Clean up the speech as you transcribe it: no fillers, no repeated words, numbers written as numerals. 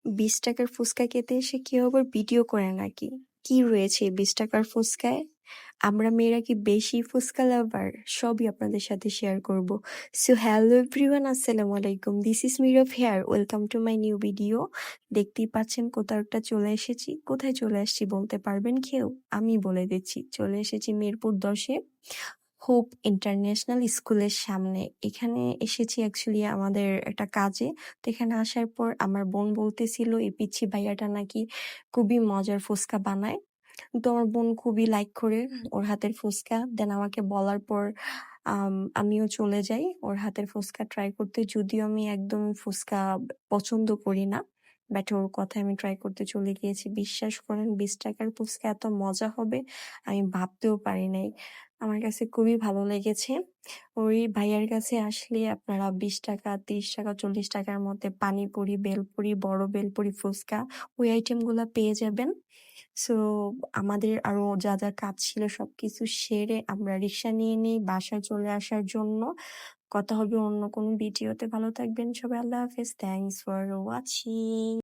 ৳20 ফুচকা খেতে এসে কেউ আবার ভিডিও করে নাকি? কি রয়েছে এই ৳20 ফুচকায়? আমরা মেয়েরা কি বেশি ফুচকা লাভার? সবই আপনাদের সাথে শেয়ার করব। সো হ্যালো এভরিওয়ান, আসসালামু আলাইকুম। This is Miraf here. Welcome to my new video. দেখতেই পাচ্ছেন কোথাও একটা চলে এসেছি। কোথায় চলে আসছি বলতে পারবেন কেউ? আমি বলে দিচ্ছি। চলে এসেছি মিরপুর 10-এ হোপ ইন্টারন্যাশনাল স্কুলের সামনে। এখানে এসেছি অ্যাকচুয়ালি আমাদের একটা কাজে। তো এখানে আসার পর আমার বোন বলতেছিল এই পিচ্চি ভাইয়াটা নাকি খুবই মজার ফুচকা বানায়। তো আমার বোন খুবই লাইক করে ওর হাতের ফুচকা। দেন আমাকে বলার পর আমিও চলে যাই ওর হাতের ফুচকা ট্রাই করতে। যদিও আমি একদম ফুচকা পছন্দ করি না, বাট ওর কথায় আমি ট্রাই করতে চলে গিয়েছি। বিশ্বাস করেন ৳20 ফুচকা এত মজা হবে আমি ভাবতেও পারি নাই। আমার কাছে খুবই ভালো লেগেছে। ওই ভাইয়ার কাছে আসলে আপনারা ৳20, ৳30, ৳40 মধ্যে পানিপুরি, বেলপুরি, বড় বেলপুরি, ফুচকা ওই আইটেমগুলা পেয়ে যাবেন। সো আমাদের আরো যা যা কাজ ছিল সবকিছু সেরে আমরা রিক্সা নিয়ে নিই বাসায় চলে আসার জন্য। কথা হবে অন্য কোনো ভিডিওতে। ভালো থাকবেন সবাই। আল্লাহ হাফেজ। Thanks for watching.